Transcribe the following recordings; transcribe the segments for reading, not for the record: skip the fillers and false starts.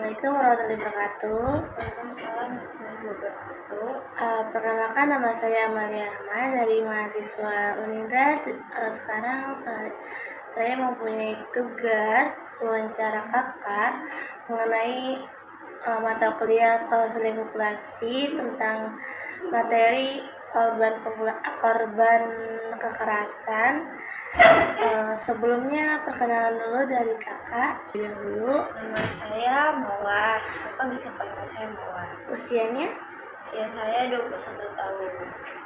Assalamualaikum warahmatullahi wabarakatuh. Waalaikumsalam warahmatullahi wabarakatuh. Perkenalkan, nama saya Amalia Ahmad dari mahasiswa Unindad. Sekarang saya mempunyai tugas wawancara kakak mengenai mata kuliah konseling populasi tentang materi korban kekerasan. Sebelumnya perkenalan dulu dari kakak dulu. Nama saya Mawar. Bapak bisa panggil saya Mawar. Usianya? Usia saya 21 tahun.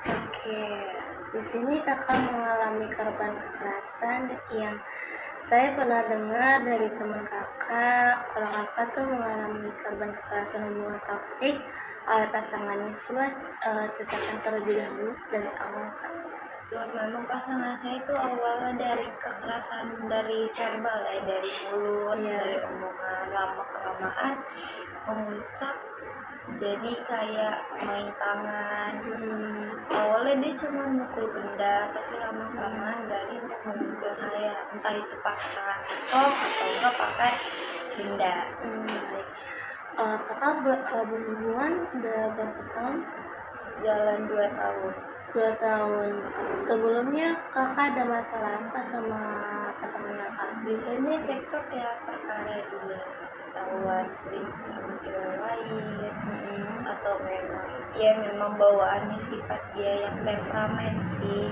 Oke, di sini kakak mengalami korban kekerasan yang saya pernah dengar dari teman kakak kalau kakak tuh mengalami korban kekerasan hubungan toksik oleh pasangannya. Coba ceritakan terlebih dahulu dari awal, Kak. Memang pasangan saya itu awalnya dari kekerasan dari verbal ya, dari mulut, dari omongan lama-kelamaan memuncak jadi kayak main tangan. Awalnya dia cuma mukul benda, tapi lama-kelamaan berani untuk memukul saya, entah itu pakai tangan kosong atau enggak pakai benda. Kakak berhubungan udah berapa tahun? Jalan 2 tahun. 2 tahun. Sebelumnya kakak ada masalah apa sama pasangan kakak? Biasanya cekcok ya perkara dia ketahuan selingkuh sama cewek lain, atau memang bawaannya sifat dia yang temperamen sih,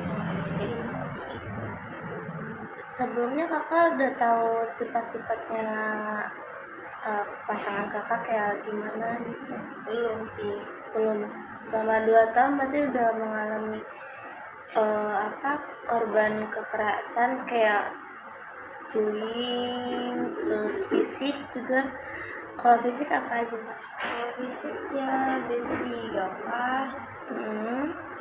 jadi seperti itu. Sebelumnya kakak udah tahu sifat-sifatnya pasangan kakak kayak gimana gitu? Belum sih. Belum. Selama 2 tahun berarti udah mengalami korban kekerasan kayak bullying, terus fisik juga. Kalau fisik apa aja, Kak? Kalau fisik ya biasa digampar,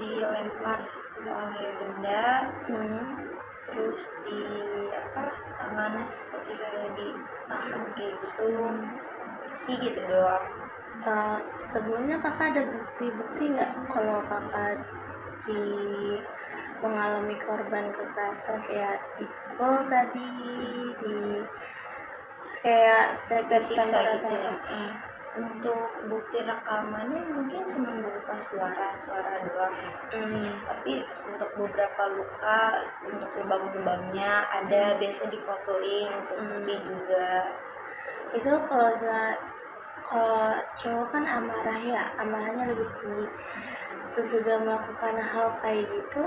dilempar oleh benda, terus di tangannya seperti kayak ditahan kayak gitu, sih gitu doang. Sebelumnya kakak ada bukti-bukti nggak kalau kakak mengalami korban kekerasan kayak dipukul tadi, kayak Siksa gitu ya. Untuk bukti rekamannya mungkin cuma berupa suara doang. Tapi untuk beberapa luka, untuk lubang-lubangnya ada, biasa difotoin untuk bukti juga. Itu kalau cowok kan amarah ya, amarahnya lebih tinggi. Sesudah melakukan hal kayak gitu,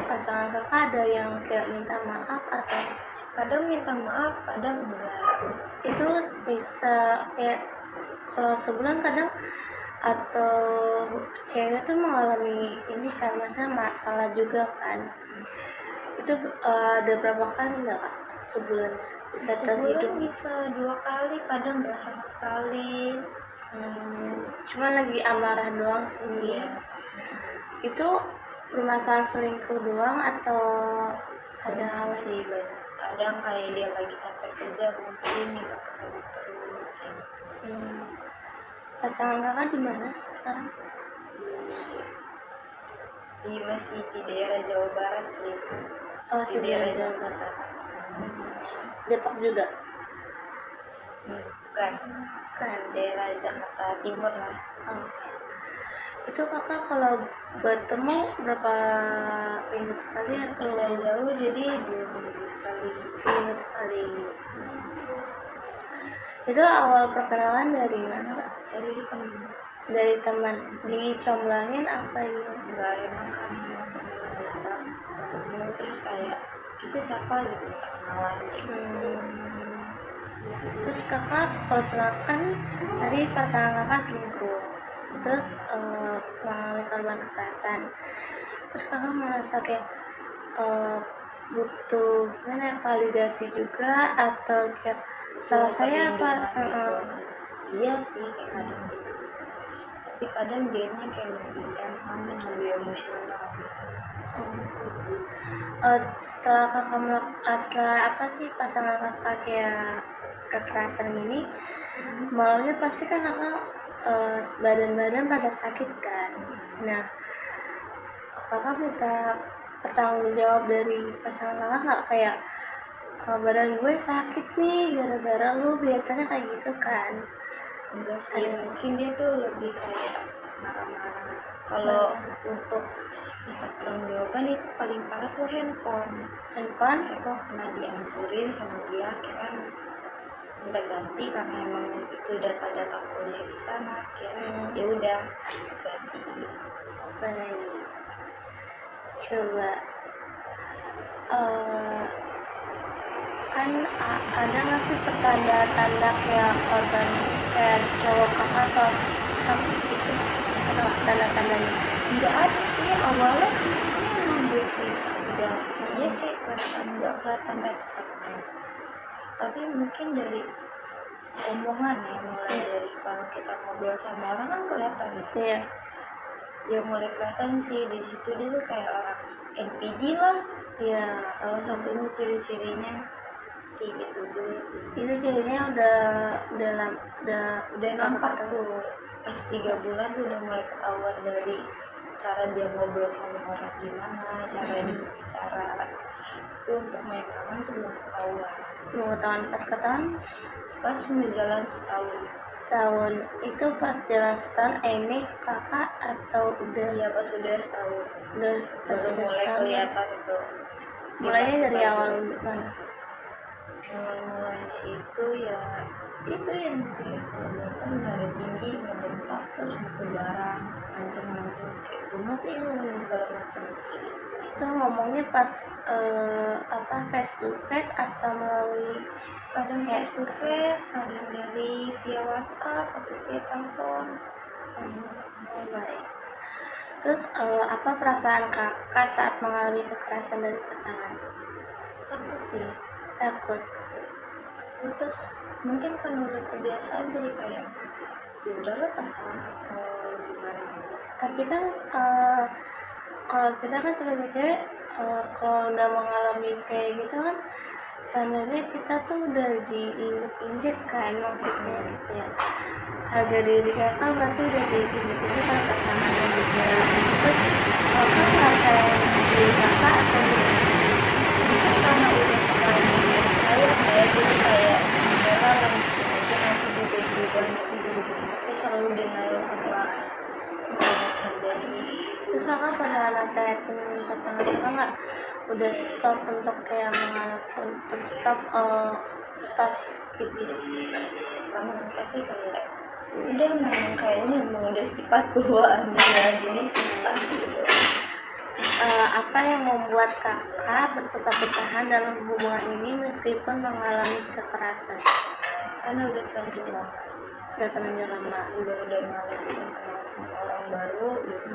pasangan kakak ada yang kayak minta maaf atau kadang minta maaf, kadang enggak. Itu bisa kayak kalau sebulan kadang, atau cewek tuh mengalami ini kan, masalah juga kan. Itu ada berapa kali nggak, Kak, sebulan? Sebulan bisa 2 kali, kadang nggak sama sekali. Cuma lagi amarah doang sih. Itu permasalahan selingkuh doang atau ada hal sih banyak. Kadang kayak dia lagi capek kerja mungkin minta ketemu terus kayak gitu. Pasangan kakak di mana sekarang? Masih di daerah Jawa Barat sih. Di daerah Jawa Barat. Depok juga? Bukan, daerah Jakarta Timur lah. Itu kakak kalau bertemu berapa minggu sekali atau jauh, jadi 2 minggu sekali. Itu awal perkenalan dari mana, Kak? Dari teman. Dicomblangin apa gitu? Enggak, emang kami biasa ketemu terus kayak itu siapa gitu, kenalan gitu. Terus kakak, kalau silakan tadi pasangan kakak selingkuh, terus mengalami korban kekerasan, terus kakak merasa kayak butuh validasi juga atau kayak salah saya apa? Iya sih, kayak kadang gitu. Tapi kadang dianya kayak lebih temperamen, lebih emosional. Setelah pasangan kakak kayak kekerasan ini, malamnya pasti kan kakak badan pada sakit kan. Nah, kakak minta bertanggung jawab dari pasangan kakak nggak, kayak badan gue sakit nih gara-gara lu, biasanya kayak gitu kan. Enggak sih, mungkin dia tuh lebih kayak marah-marah. Kalau untuk minta pertanggungjawaban itu paling parah tuh handphone pernah dihancurin sama dia, akhirnya minta ganti karena emang itu data-data kuliah di sana. Akhirnya ya udah ganti. Baik, coba kan ada nggak sih tanda-tanda kayak korban kayak cowok kakak atau toxic gitu, atau tanda-tandanya? Nggak ada sih, awalnya sih dia emang baik-baik aja, dia kayak kelihatan nggak kelihatan dekat, tapi mungkin dari omongan ya, mulai dari kalau kita ngobrol sama orang kan kelihatan Iya. ya mulai kelihatan sih di situ dia tuh kayak orang NPD lah. Iya, Salah satunya ciri-cirinya kayak gitu juga sih. itu cirinya Udah nampak tuh pas 3 bulan tuh udah mulai ketahuan dari cara dia ngobrol sama orang gimana, cara dia bicara. Itu untuk main aman tuh belum ketahuan. mau tahun pas ketahuan Pas berjalan setahun itu pas jalan setahun, ini kakak atau udah ya pas udah setahun udah pas baru udah mulai setahun? kelihatan itu. Mulainya dari awal mana? Mulainya itu ya itu yang kayak kelihatan dari tinggi ngebentak terus buku barang ngancem kayak bunuh lu segala macam. Itu ngomongnya pas face to face atau melalui Kadang face to face, kadang dari via WhatsApp atau via telepon. baik. Terus apa perasaan kakak saat mengalami kekerasan dari pasangan? Takut sih, Takut. terus mungkin kan udah kebiasaan jadi kayak ya udahlah pasangan gimana aja. Tapi kan kalau kita kan sebagai cewek, kalau udah mengalami kayak gitu kan, tandanya kita tuh udah diinjek-injek kan, maksudnya ya harga diri kakak kan berarti udah diinjek-injek kan pasangannya juga. Terus kakak ngerasain diri kakak atau gimana? Karena udah pengalaman saya kayak jadi kayak udahlah lanjutin aja, nanti juga berubah, nanti juga berubah, selalu denial sama terjadi. Terus kakak pernah nasihatin pasangan kakak nggak udah stop untuk kayak untuk stop pas gitu? Kamu tapi kayak udah memang kayaknya emang udah sifat bawaannya ya, jadi susah gitu. Apa yang membuat kakak tetap bertahan dalam hubungan ini meskipun mengalami kekerasan? Karena udah terlanjur lama sih, Udah terlanjur lama. udah males kenal sama orang baru gitu.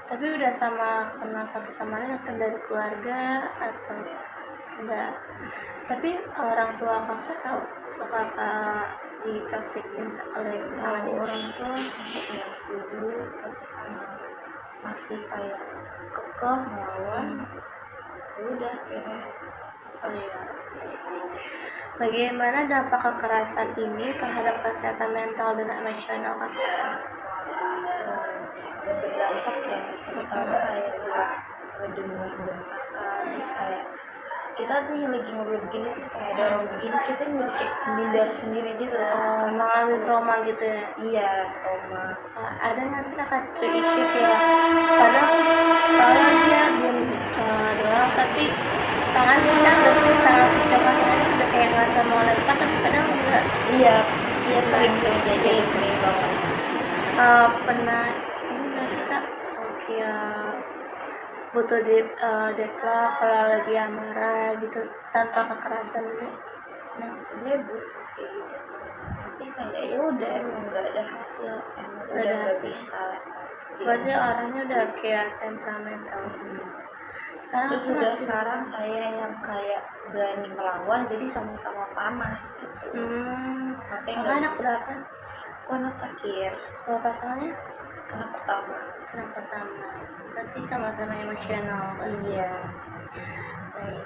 Tapi udah sama kenal satu sama lain atau dari keluarga atau enggak? Tapi orang tua kakak tahu kalau kakak ditosikin oleh pasangannya? Orang tua sampai nggak setuju, tapi karena masih kayak kekeh melawan, udah kayaknya. Oh iya. Bagaimana dampak kekerasan ini terhadap kesehatan mental dan emosional kakak? Sangat berdampak ya, terutama kayak buat ngedengar bentakan, terus kayak kita tuh yang lagi ngobrol begini terus kayak ada orang begini, kita jadi kayak menghindar sendiri gitu loh. Mengalami trauma gitu ya? Iya, trauma. Ada nggak sih kakak issue ya? Padahal kalau dia diam doang, tapi tangan kita berarti tangan si cowok saya udah kayak ngerasa mau lempar, tapi kadang enggak. Iya, sering jadi sering banget. Pernah ini nggak sih kak? Kayak butuh deadlock kalau lagi marah gitu tanpa kekerasan ini? Nah, sebenarnya butuh kayak gitu, tapi kayak ya udah emang nggak ada hasil, emang Nggak udah ada nggak hasil. bisa. Berarti orangnya udah kayak temperamental. Sekarang Terus aku sudah masih sekarang saya yang kayak berani melawan, jadi sama-sama panas gitu. Makanya kakak nggak anak bisa. berapa? Aku anak terakhir, Kalau pasangannya anak pertama. anak pertama. Berarti sama-sama emosional. Iya. Baik.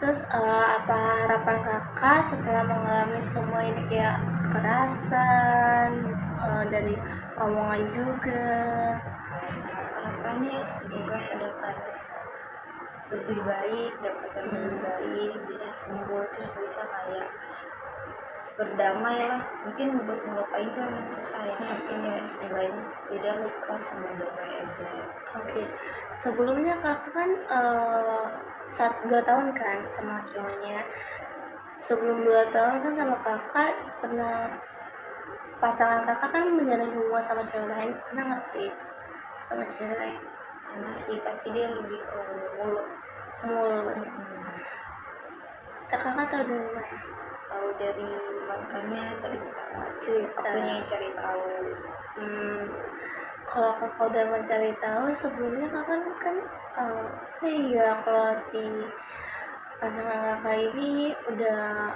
Terus apa harapan kakak setelah mengalami semua ini kayak kekerasan dari omongan juga? Harapannya semoga ke depannya lebih baik, dapat yang lebih baik, bisa sembuh, terus bisa kayak berdamai lah. Mungkin buat ngelupain itu emang susah ya, tapi kayak seenggaknya beda ikhlas sama damai aja. Oke, sebelumnya kakak kan 2 tahun kan sama cowoknya. Sebelum 2 tahun kan sama kakak pernah, pasangan kakak kan menjalin hubungan sama cewek lain, pernah nggak kayak gitu sama cewek lain? Karena sih, tapi dia lebih ke mulut. Mulut. Kakak tahu dari mana? Tahu dari mantannya cerita, Cerita. akunya yang cari tahu. Kalau kakak udah mencari tahu, sebelumnya kakak kan iya, kalau si pasangan kakak ini udah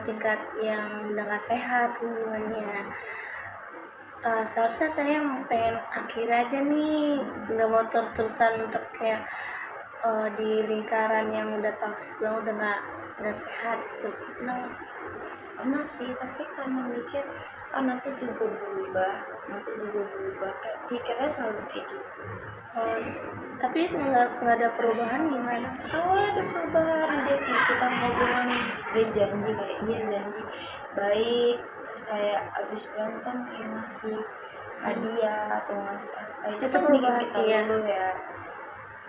tingkat yang udah gak sehat hubungannya. Seharusnya saya pengen akhir aja nih, nggak mau terus-terusan untuk kayak di lingkaran yang udah toxic banget, udah nggak sehat gitu. Pernah sih, tapi karena mikir nanti juga berubah, kayak pikirnya selalu kayak gitu. Tapi nggak ada perubahan gimana? Awalnya ada perubahan, dia kayak kita ngobrol, dia janji kayak janji baik, terus kayak abis berantem kayak ngasih hadiah atau ngasih apa itu Itu kan bikin perubahan, kita iya. dulu ya.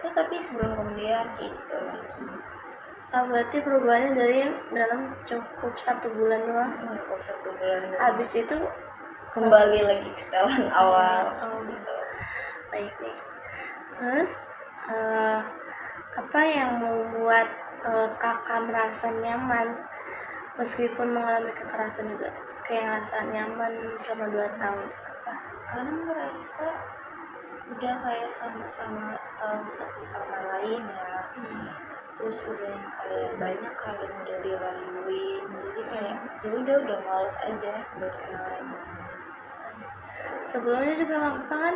Tapi sebelum kemudian gitu lagi. Berarti perubahannya dari dalam cukup 1 bulan doang. Cukup 1 bulan. Habis itu kembali lagi ke setelan awal. Gitu. Baik. Terus apa yang membuat kakak merasa nyaman meskipun mengalami kekerasan juga, kayak ngerasa nyaman selama 2 tahun? Karena merasa udah kayak sama-sama tahu satu sama lain ya. Terus udah kayak banyak hal yang udah dilaluin, jadi kayak udah males aja buat kenalan. Sebelumnya juga kakak kan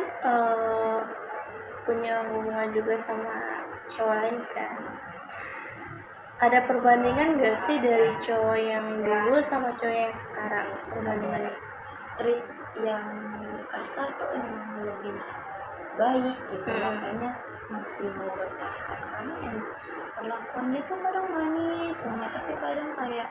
punya hubungan juga sama cowok lain kan. Ada perbandingan gak sih dari cowok yang dulu sama cowok yang sekarang, perbandingannya? Treat yang kasar tuh emang lebih baik gitu, makanya masih mau bertahan karena yang perlakuannya tuh kadang manis banget, tapi kadang kayak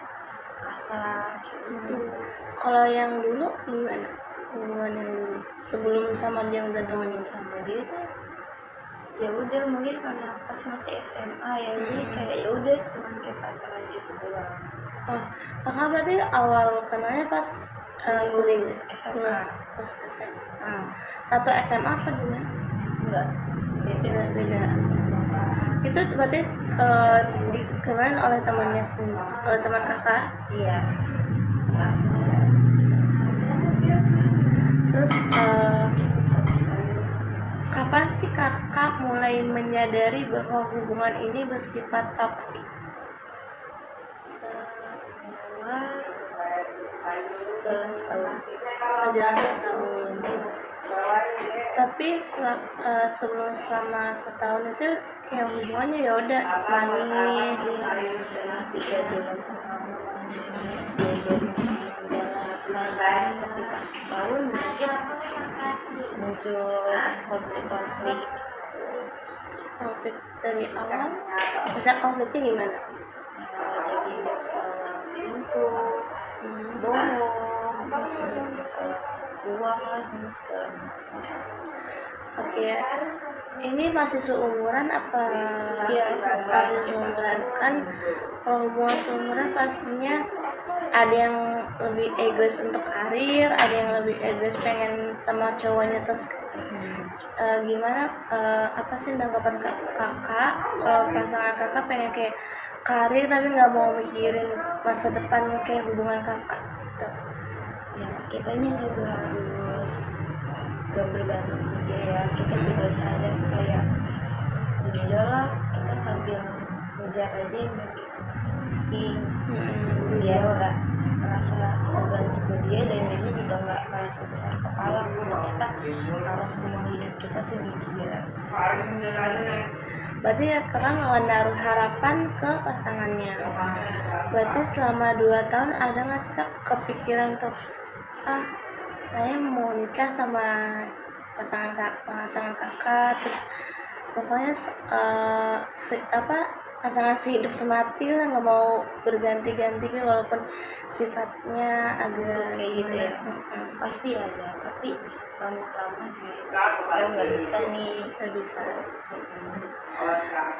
kasar gitu. Kalau yang dulu gimana hubungan yang dulu sebelum sama dia udah temenin? Sama dia tuh ya udah, mungkin karena pas masih SMA ya, jadi kayak ya udah cuman kayak pacaran gitu doang. Kakak berarti awal kenalnya pas lulus SMA. Satu SMA apa gimana? Enggak, beda. Itu berarti dikenalin oleh temannya sendiri, oleh teman kakak? Iya. Terus kapan sih kakak mulai menyadari bahwa hubungan ini bersifat toksik? Dalam setahun. Tapi selama setahun itu kayak hubungannya ya udah manis. Tapi pas setahun muncul konflik dari awal. Bisa konfliknya gimana? Jadi bohong, salah uang lah, segala macam. Oke, ini masih seumuran apa? Iya, masih seumuran kan. Kalau hubungan seumuran pastinya ada yang lebih egois untuk karir, ada yang lebih egois pengen sama cowoknya terus. Gimana apa sih tanggapan kakak kalau pasangan kakak pengen kayak karir tapi nggak mau mikirin masa depan kayak hubungan kakak gitu? Ya, kitanya juga harus gak bergantung dia ya, kita juga sadar kayak udahlah kita sambil ngejar aja yang kita masing-masing. Dia nggak merasa tergantung ke dia, dan dia juga nggak merasa besar kepala kalau kita harus semua hidup kita tuh di dia. Berarti ya kakak nggak naruh harapan ke pasangannya. Berarti selama 2 tahun ada nggak sih kak kepikiran untuk saya mau nikah sama pasangan kakak, terus pokoknya pasangan sehidup semati lah, nggak mau berganti-ganti gitu, walaupun sifatnya agak kayak gitu ya. Pasti ada, tapi lama-lama kayak nggak bisa nih. nggak bisa.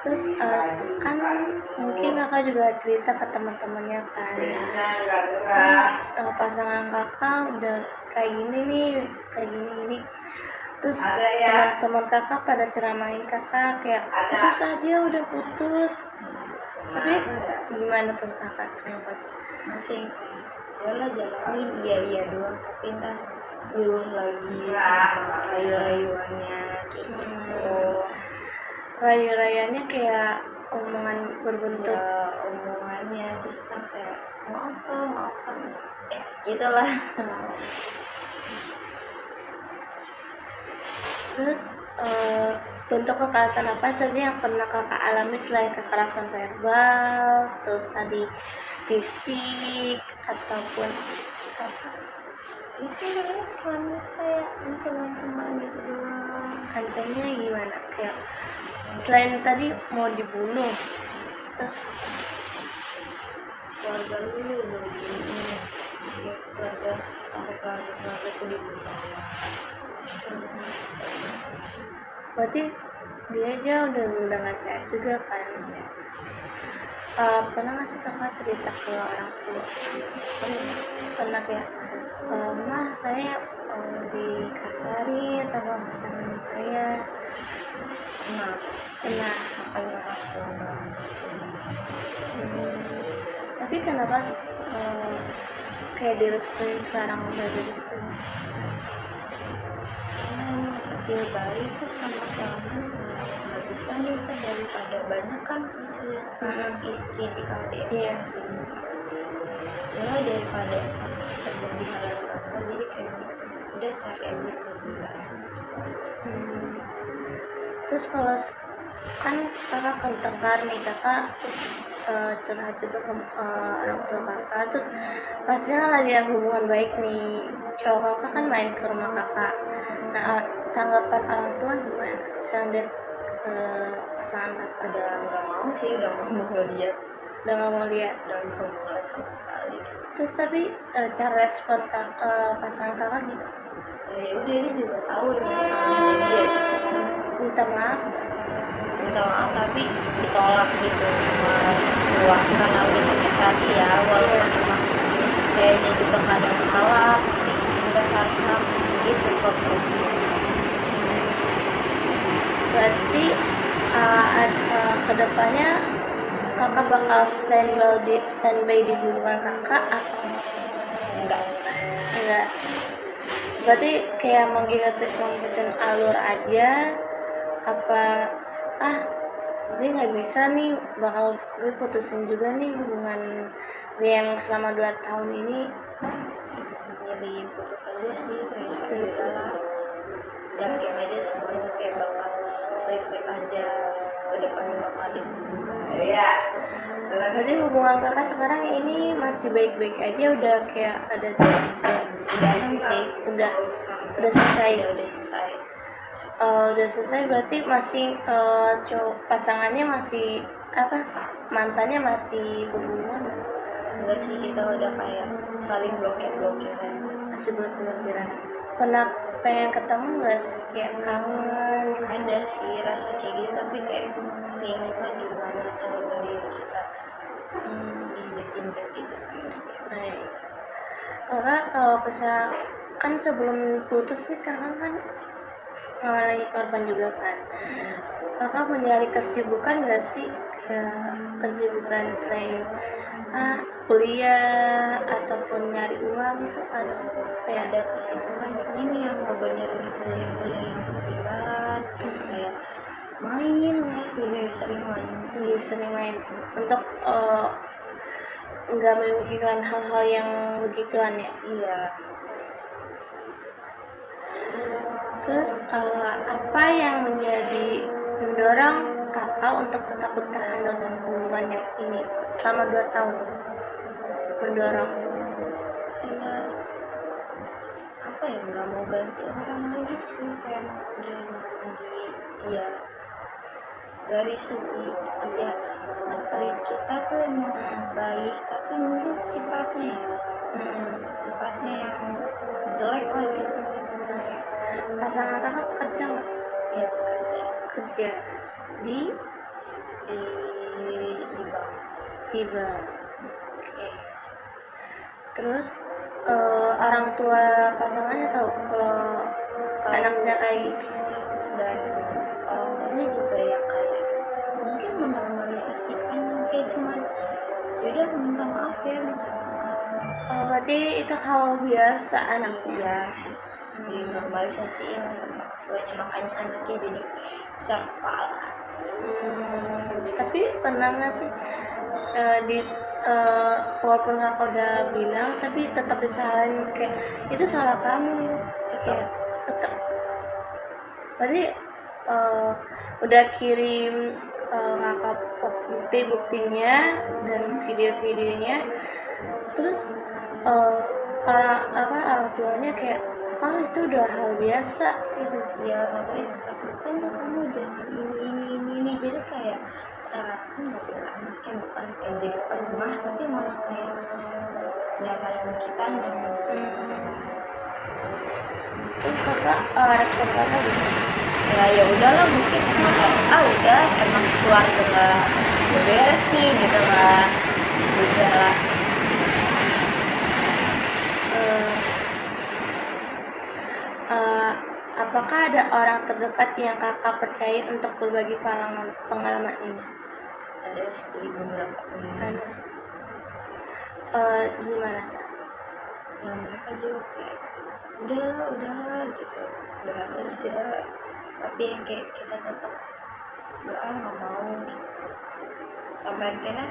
Terus kan mungkin kakak juga cerita ke teman-temannya kan, pasangan kakak udah kayak gini nih, kayak gini. Terus teman-teman kakak pada ceramahin kakak kayak putus aja, udah putus. Tapi gimana tuh kakak? Kenapa? Masih lah jalanin iya doang, tapi ntar luluh lagi sama rayu-rayuannya kayak gitu. Rayu-rayuannya kayak omongan berbentuk Omongannya terus kan kayak mau apa terus gitulah. Terus bentuk kekerasan apa saja yang pernah kakak alami selain kekerasan verbal, terus tadi fisik ataupun apa? Ya sih cuma kayak macam-macam gitu doang. Ancamannya gimana? Kayak selain tadi mau dibunuh, terus Keluarga lu udah begini ya, keluarga sampai keluarga itu dibunuh. berarti dia aja udah nggak sehat juga kan. Pernah nggak sih kakak cerita ke orang tua? Pernah kayak mah saya dikasarin sama pasangan saya. Pernah. Makanya aku Tapi kenapa kayak direstuin sekarang udah direstuin? kecil bayi tuh sama suami nggak bisa nih kan, daripada banyak kan kasusnya istri di KDR. Iya. Ya daripada terjadi hal yang apa, jadi kayak udah cari aja dulu. Terus kalau kan kakak kentekar nih, kakak curhat juga ke orang tua kakak, terus pastinya lagi ada hubungan baik nih, cowok kakak kan main ke rumah kakak. Nah, tanggapan orang tua gimana? Misalnya lihat pasangan kakak Udah nggak mau sih, udah nggak mau lihat, udah nggak mau lihat. udah nggak mau lihat sama sekali. Terus tapi cara respon pasangan kakak gitu, Ya udah, dia juga tahu ya masalahnya dia di sini. minta maaf. Minta maaf tapi ditolak gitu sama tua karena udah sakit hati ya, walaupun memang saya juga nggak ada salah, nggak seharusnya gitu kok. Berarti kedepannya kakak bakal standby di hubungan kakak atau Enggak. enggak? Berarti kayak mengikutin alur aja, apa gue nggak bisa nih, bakal gue putusin juga nih hubungan gue yang selama 2 tahun ini. Jadi putus aja sih, kayak udahlah, yakin aja semuanya kayak bakal baik-baik aja ke depannya, bakal ada. Berarti hubungan kakak sekarang ini masih baik-baik aja, udah kayak ada Udahan sih, udah selesai. udah selesai. Udah selesai berarti masih pasangannya masih mantannya masih berhubungan? Enggak sih, kita udah kayak saling blokir-blokiran. Masih berhubungan. Pernah pengen ketemu nggak sih, kayak kangen? Ada sih rasa kayak gitu, tapi kayak keinget lagi gimana harga diri kita diinjek-injek gitu sih. Nah, kakak kalau kan sebelum putus nih kakak kan mengalami korban juga kan. Kakak mencari kesibukan nggak sih? Kesibukan selain kuliah ataupun nyari uang itu ada kayak Ada kesibukan ini yang ngebenerin kuliah-kuliah yang ketinggalan, terus kayak main ya, lebih sering main untuk nggak memikirkan hal-hal yang begituan ya. Iya. Terus apa yang menjadi mendorong kakak untuk tetap bertahan dengan hubungan yang ini selama 2 tahun? Mendorong Ya, apa ya, nggak mau ganti orang lagi sih, kayak udah ganti dia dari segi dia nge-treat kita tuh emang baik, tapi mungkin sifatnya yang jelek lah gitu. Pasangan kakak kerja nggak? Ya kerja Kerja di di bank. Tiba. Oke. Terus orang tua pasangannya tahu kalau anaknya kayak gitu. Dan orang tuanya juga yang kayak mungkin menormalisasikan, kayak cuman yaudah minta maaf ya, minta maaf. Berarti itu hal biasa anaknya. Ya dinormalisasiin sama orang tuanya, makanya anaknya jadi besar kepala. Tapi pernah nggak sih di walaupun kakak udah bilang tapi tetap disalahin kayak itu salah kamu kayak tetap. Berarti udah kirim kakak buktinya dan video-videonya, terus orang tuanya kayak itu udah hal biasa gitu. Ya makanya tetap kan kamu jangan ini jadi kayak syaratnya nggak boleh anaknya bukan kayak jadi rumah, tapi malah kayak nyalain kita Terus kakak respon kakak gitu. ya udahlah, mungkin emang kayak udah emang keluarga nggak beres nih gitu kan, udahlah. Apakah ada orang terdekat yang kakak percaya untuk berbagi pengalaman ini? Ada sih beberapa teman Gimana? yang mereka juga kayak udahlah gitu, udah aja, tapi yang kayak kita tetap nggak mau gitu. Sampai akhirnya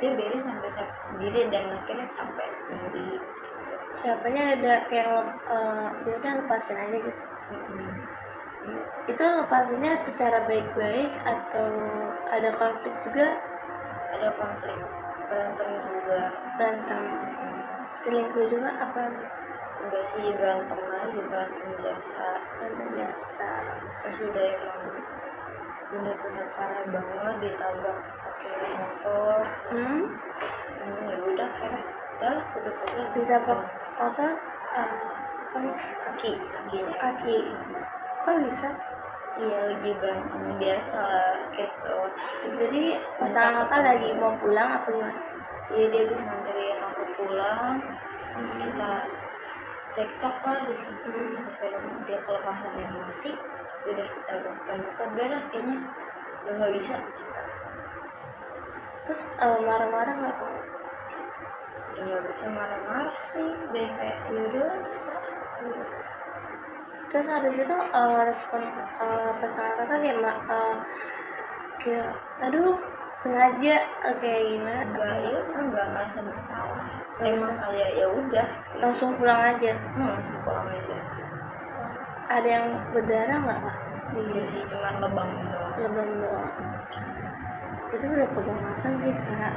dia beres sampai capek sendiri dan akhirnya sampai sendiri. Siapanya ada kayak ya udah lepasin aja gitu. Itu lepasinnya secara baik-baik atau ada konflik juga? Ada konflik, berantem juga. Berantem, selingkuh juga apa? Enggak sih, berantem aja, berantem biasa. Berantem biasa. Terus udah emang bener-bener parah banget, ditabrak pakai motor. Ya udah kayak udah putus aja. Ditabrak motor kaki. Kok bisa? Iya, lagi berantem biasa lah gitu. Jadi pasangan kakak lagi mau pulang apa gimana? Iya, dia habis nganterin aku pulang, kita cekcok lah di situ sampai dia kelepasan emosi. Udah kita bukan udah lah, kayaknya udah nggak bisa. Terus marah-marah nggak? Ya nggak bisa marah-marah sih, udah kayak yaudah terserah. Terus habis itu respon pasangan kakak kayak aduh sengaja kayak gimana? Enggak merasa bersalah. Emang kayak ya udah Langsung pulang aja. langsung pulang aja. Ada yang berdarah nggak kak? Iya sih, cuman lebam doang. Lebam doang. Itu udah pegangan sih kak.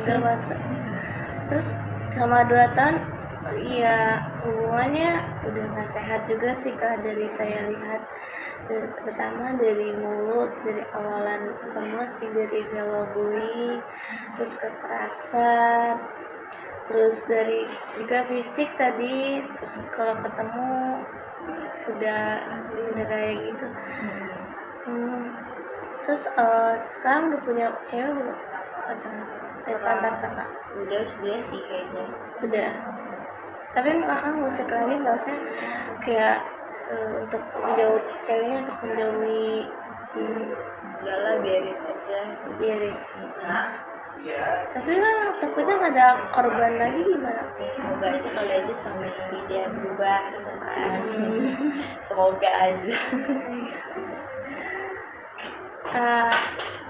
Udah masa. Terus selama 2 tahun ya hubungannya udah nggak sehat juga sih kak, dari saya lihat. Pertama dari mulut, dari awalan emosi, dari gelabui, terus kekerasan, terus dari juga fisik tadi, terus kalau ketemu udah kayak gitu. Terus sekarang udah punya cewek belum? Pasangan kakak Udah sih kayaknya. udah. Tapi kakak musik lagi nggak usah kayak untuk menjauh ceweknya, untuk menjauhi Udahlah, biarin aja. biarin. Tapi kan takutnya nggak ada korban lagi gimana? Ya, semoga aja kali aja sama ini dia berubah gitu kan. Semoga aja.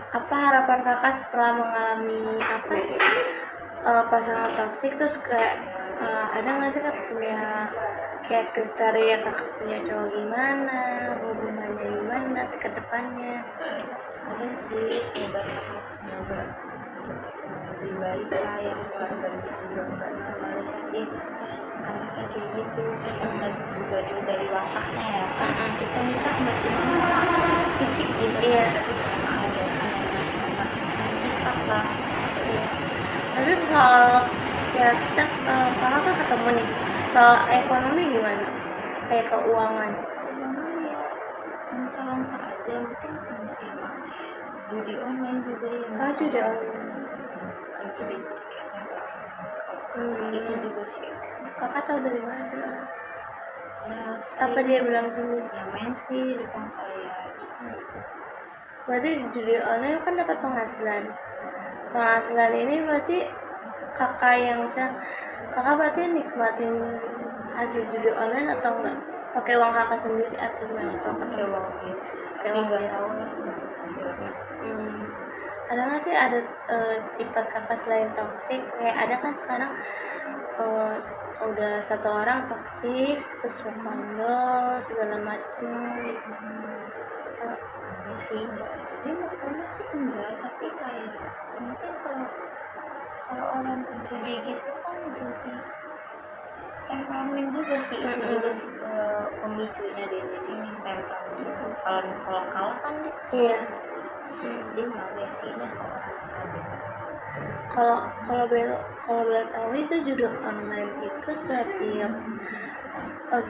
Apa harapan kakak setelah mengalami pasangan toksik? Terus kayak ada nggak sih kak punya kayak kriteria kakak punya cowok gimana, hubungannya gimana ke depannya? Ada sih, semoga lebih baik lah, yang keluarga juga nggak normalisasi anaknya kayak gitu. Kita juga dari wataknya ya, kita nikah nggak cuma sama fisik gitu ya, tapi sama ada kakak. Tapi kalau ya kita kakak kan ketemu nih, kalau ekonomi gimana, kayak keuangan? Memang ya lancar-lancar aja, mungkin karena emang judi online juga ya. Judi online. Kan jadi kayak Hmm. itu juga sih. Kakak tahu dari mana? Ya, Apa dia bilang sendiri? yang main sih di depan saya. Berarti judi online kan dapat penghasilan. Penghasilan ini berarti kakak yang misal kakak berarti nikmatin hasil judi online atau enggak? Pakai uang kakak sendiri atau gimana? Pakai uang biasa. Pakai Tapi uang nggak biasa. tahu lah. Hmm. Ada nggak sih ada sifat kakak selain toksik? Kayak ada kan sekarang udah satu orang toksik, terus ngomong segala macem. Iya sih, dia makanya sih enggak, tapi kayak mungkin kalau orang judi gitu kan judi temperamen juga sih, itu juga sih pemicunya dia jadi temperamen gitu. Kalau kalah kan dia kesel. Iya. Dia nggak reaksinya kalau Kalau boleh tahu itu judi online itu setiap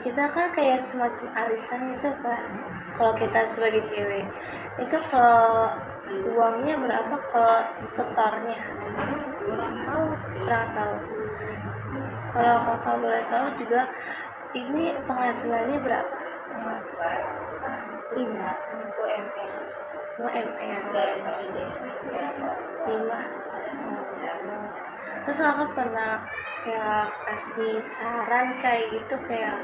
kita kan kayak semacam arisan itu kan. Kalau kita sebagai cewek itu kalau uangnya berapa, kalau setornya kurang tahu sih. kurang tahu. Kalau kakak boleh tahu juga ini penghasilannya berapa? 5 UMR UMR dari 5. Terus kakak pernah kayak kasih saran kayak gitu, kayak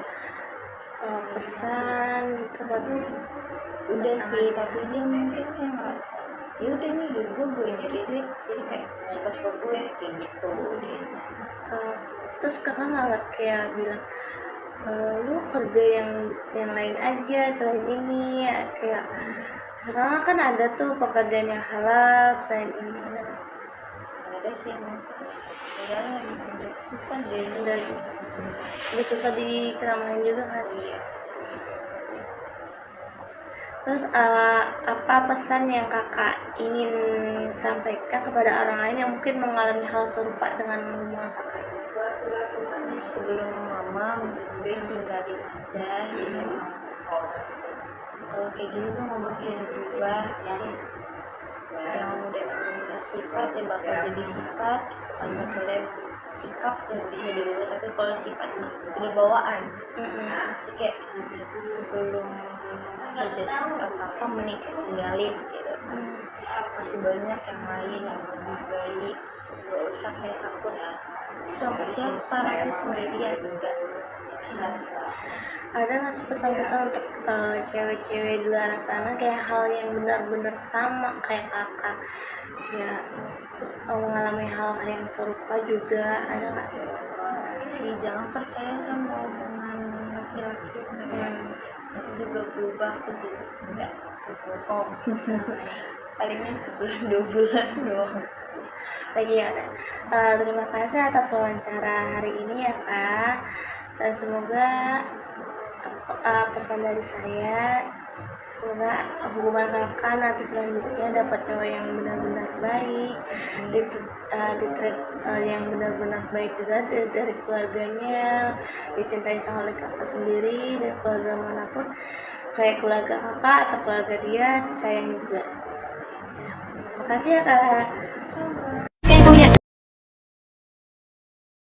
pesan gitu buat udah sih, tapi dia mungkin kayak ngerasa ya udah nih gue nyari jadi kayak suka gue kayak gitu dia. Terus kakak nggak kayak bilang lu kerja yang lain aja selain ini ya, kayak sekarang kan ada tuh pekerjaan yang halal selain ini. Ada sih emang udah lah udah susah deh udah susah diceramain juga kan. iya. Terus apa pesan yang kakak ingin sampaikan kepada orang lain yang mungkin mengalami hal serupa dengan hubungan kakak? Sebelum mama gue tinggalin aja ya. Kalau kayak gini tuh nggak mungkin berubah, jadi yang udah punya sifat ya bakal jadi sifat, kan kecuali sikap yang bisa diubah, tapi kalau sifat udah bawaan. Jadi kayak sebelum terjadi apa-apa menikah tinggalin gitu. Masih banyak yang lain yang lebih baik, gak usah kayak takut sama siapa nanti sendirian enggak. Ada nggak sih pesan-pesan untuk cewek-cewek di luar sana, kayak hal yang benar-benar sama kayak kakak ya, mengalami hal yang serupa juga, ada nggak Sih jangan percaya sama omongan laki-laki, itu juga berubah aku jadi enggak berbohong. Palingnya sebulan 2 bulan doang. lagi ya? Terima kasih atas wawancara hari ini ya kak, dan semoga pesan dari saya, semoga hubungan kakak nanti selanjutnya dapat cowok yang benar-benar baik, yang benar-benar baik juga dari keluarganya, dicintai sama oleh kakak sendiri dan keluarga manapun, kayak keluarga kakak atau keluarga dia disayang juga. Terima kasih ya kak.